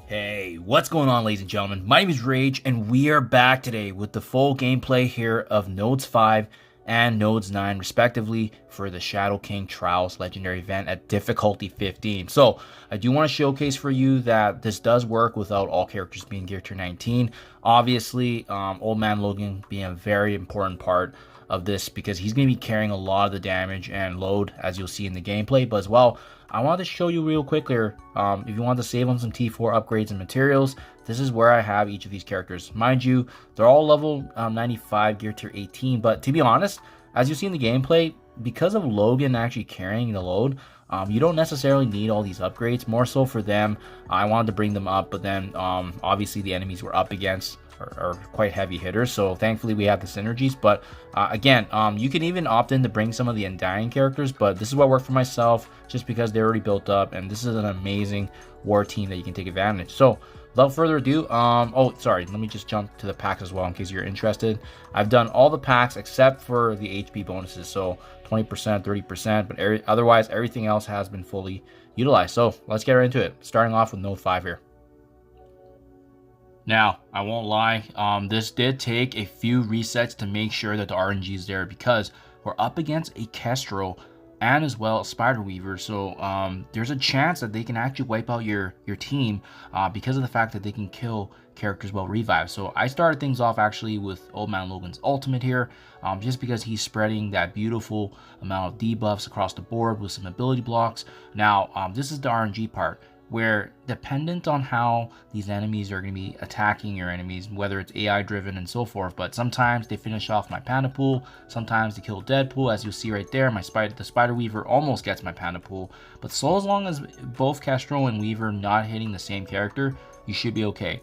Hey, what's going on, ladies and gentlemen? My name is Rage, and we are back today with the full gameplay here of Nodes 5 and Nodes 9, respectively, for the Shadow King Trials Legendary event at difficulty 15. So, I do want to showcase for you that this does work without all characters being gear tier 19. Obviously, Old Man Logan being a very important part of this because he's going to be carrying a lot of the damage and load, as you'll see in the gameplay, but as well, I wanted to show you real quick here, if you want to save on some T4 upgrades and materials, this is where I have each of these characters. Mind you, they're all level 95, gear tier 18, but to be honest, as you see in the gameplay, because of Logan actually carrying the load, you don't necessarily need all these upgrades. More so for them, I wanted to bring them up, but then obviously the enemies we're up against are quite heavy hitters, so thankfully we have the synergies. But again, you can even opt in to bring some of the Undying characters, but this is what worked for myself just because they're already built up, and this is an amazing war team that you can take advantage. So without further ado, oh sorry, let me just jump to the packs as well in case you're interested. I've done all the packs except for the HP bonuses, so 20%, 30%, but otherwise everything else has been fully utilized. So let's get right into it, starting off with Node 5 here. Now, I won't lie, this did take a few resets to make sure that the RNG is there because we're up against a Kestrel and as well a Spider Weaver, so there's a chance that they can actually wipe out your team because of the fact that they can kill characters while revived. So I started things off actually with Old Man Logan's ultimate here, just because he's spreading that beautiful amount of debuffs across the board with some ability blocks. Now, this is the RNG part, where dependent on how these enemies are going to be attacking your enemies, whether it's AI driven and so forth, but sometimes they finish off my panda pool, sometimes they kill Deadpool. As you'll see right there, the Spider Weaver almost gets my panda pool, but so as long as both Kestrel and Weaver not hitting the same character, you should be okay.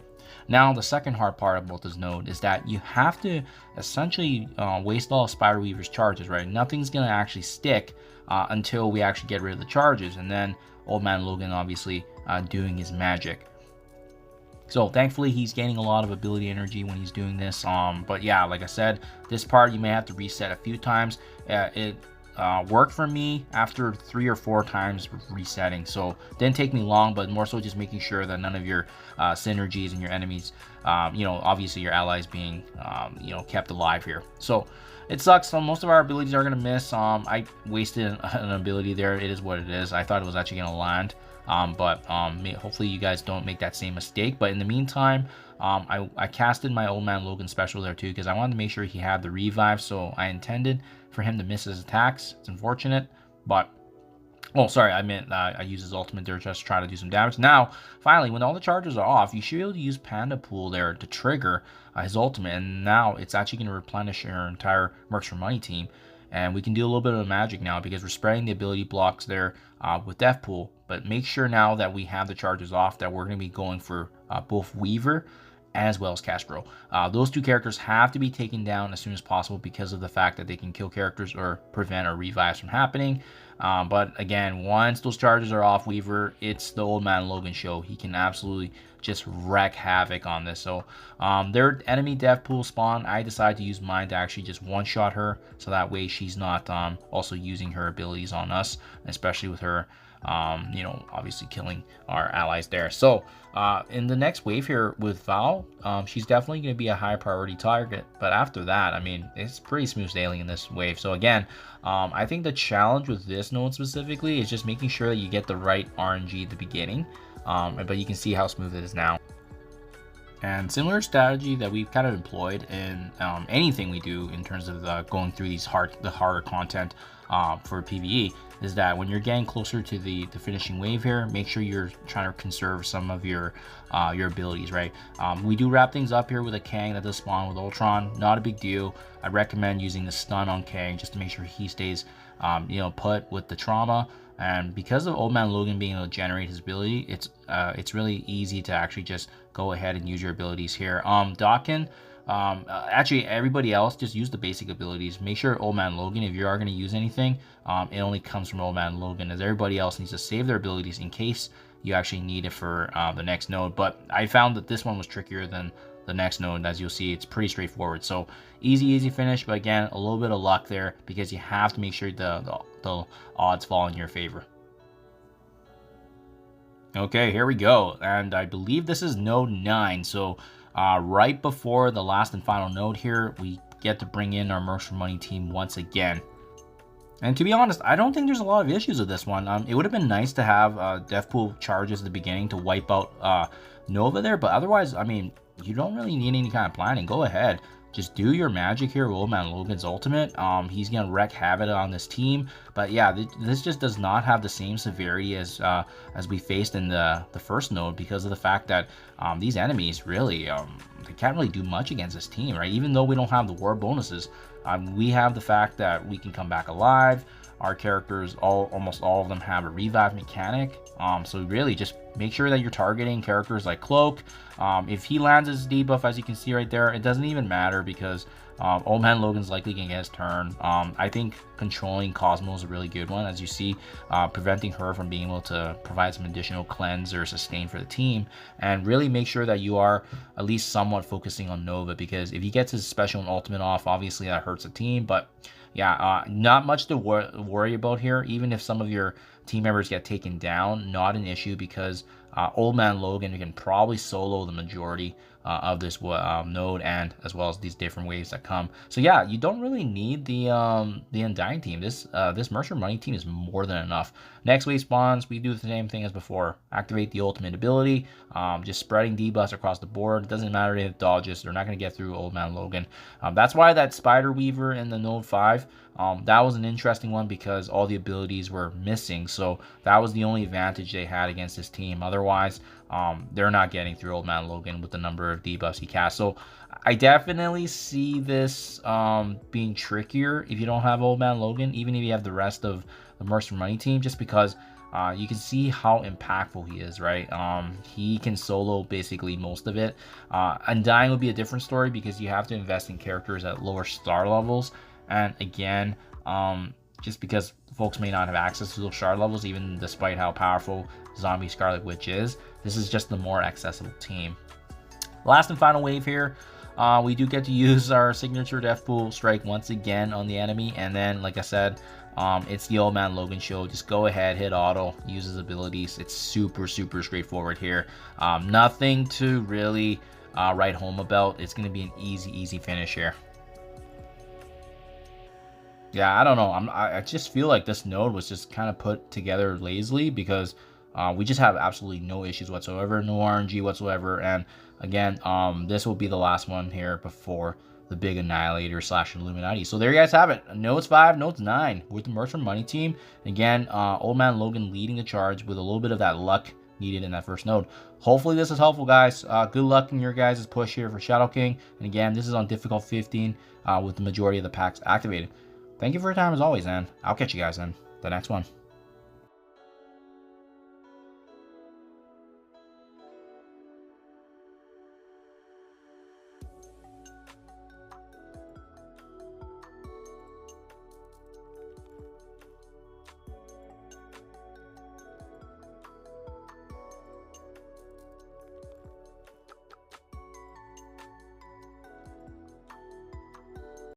Now, the second hard part about this node is that you have to essentially waste all of Spider Weaver's charges, right? Nothing's going to actually stick until we actually get rid of the charges, and then Old Man Logan obviously doing his magic. So thankfully he's gaining a lot of ability energy when he's doing this, but yeah, like I said, this part you may have to reset a few times. It worked for me after 3 or 4 times resetting, so didn't take me long, but more so just making sure that none of your synergies and your enemies, obviously your allies being kept alive here. So it sucks. So most of our abilities are going to miss. I wasted an ability there. It is what it is. I thought it was actually going to land, but hopefully you guys don't make that same mistake. But in the meantime, I casted my Old Man Logan special there too because I wanted to make sure he had the revive, so I intended for him to miss his attacks. It's unfortunate, but oh, sorry, I meant I use his ultimate there just to try to do some damage. Now, finally, when all the charges are off, you should be able to use Panda Pool there to trigger his ultimate, and now it's actually going to replenish your entire Mercs for Money team, and we can do a little bit of magic now because we're spreading the ability blocks there with Death Pool. But make sure now that we have the charges off that we're going to be going for both Weaver as well as Kestrel. Those two characters have to be taken down as soon as possible because of the fact that they can kill characters or prevent or revives from happening. But again, once those charges are off Weaver, it's the Old Man Logan show. He can absolutely just wreak havoc on this. So their enemy death pool spawn, I decided to use mine to actually just one-shot her, so that way she's not also using her abilities on us, especially with her obviously killing our allies there. So in the next wave here with Val, she's definitely going to be a high priority target, but after that, I mean, it's pretty smooth sailing in this wave. So again, I think the challenge with this node specifically is just making sure that you get the right RNG at the beginning, but you can see how smooth it is now. And similar strategy that we've kind of employed in anything we do in terms of going through the harder content for PvE is that when you're getting closer to the finishing wave here, make sure you're trying to conserve some of your abilities, right? We do wrap things up here with a Kang that does spawn with Ultron. Not a big deal. I recommend using the stun on Kang just to make sure he stays put with the trauma. And because of Old Man Logan being able to generate his ability, it's really easy to actually just go ahead and use your abilities here. Dawkin, actually everybody else just use the basic abilities. Make sure Old Man Logan, if you are going to use anything, it only comes from Old Man Logan, as everybody else needs to save their abilities in case you actually need it for the next node. But I found that this one was trickier than the next node. As you'll see, it's pretty straightforward. So easy finish, but again, a little bit of luck there because you have to make sure the odds fall in your favor. Okay, here we go. And I believe this is node 9. So right before the last and final node here, we get to bring in our Mercs for Money team once again. And to be honest, I don't think there's a lot of issues with this one. It would have been nice to have death pool charges at the beginning to wipe out Nova there, but otherwise, I mean, you don't really need any kind of planning. Go ahead. Just do your magic here, Old Man Logan's ultimate. He's going to wreak havoc on this team. But yeah, this just does not have the same severity as we faced in the first node because of the fact that these enemies really, they can't really do much against this team, right? Even though we don't have the war bonuses, we have the fact that we can come back alive. Our characters, almost all of them have a revive mechanic. So really just make sure that you're targeting characters like Cloak. If he lands his debuff, as you can see right there, it doesn't even matter because Old Man Logan's likely going to get his turn. I think controlling Cosmo is a really good one, as you see, preventing her from being able to provide some additional cleanse or sustain for the team. And really make sure that you are at least somewhat focusing on Nova, because if he gets his special and ultimate off, obviously that hurts the team. But yeah, not much to worry about here. Even if some of your team members get taken down, not an issue, because Old Man Logan can probably solo the majority of this node, and as well as these different waves that come. So yeah, you don't really need the Undying team. This Mercs for Money team is more than enough. Next wave spawns, we do the same thing as before. Activate the ultimate ability, just spreading debuffs across the board. It doesn't matter if dodges, they're not going to get through Old Man Logan. That's why that Spider Weaver in the node 5, that was an interesting one because all the abilities were missing. So that was the only advantage they had against this team. Otherwise, they're not getting through Old Man Logan with the number of debuffs he casts. So I definitely see this being trickier if you don't have Old Man Logan, even if you have the rest of the Mercs for Money team, just because you can see how impactful he is, right? He can solo basically most of it. Undying would be a different story because you have to invest in characters at lower star levels. And again, just because folks may not have access to those shard levels, even despite how powerful Zombie Scarlet Witch is, this is just the more accessible team. Last and final wave here, we do get to use our signature Death Pool Strike once again on the enemy, and then, like I said, it's the Old Man Logan show. Just go ahead, hit auto, use his abilities. It's super straightforward here. Nothing to really write home about. It's going to be an easy finish here. Yeah, I don't know. I just feel like this node was just kind of put together lazily because we just have absolutely no issues whatsoever, no RNG whatsoever. And again, this will be the last one here before the big Annihilator / Illuminati. So there you guys have it. Nodes 5, Nodes 9 with the Mercs for Money team. Again, Old Man Logan leading the charge with a little bit of that luck needed in that first node. Hopefully this is helpful, guys. Good luck in your guys' push here for Shadow King. And again, this is on difficult 15 with the majority of the packs activated. Thank you for your time as always, and I'll catch you guys in the next one.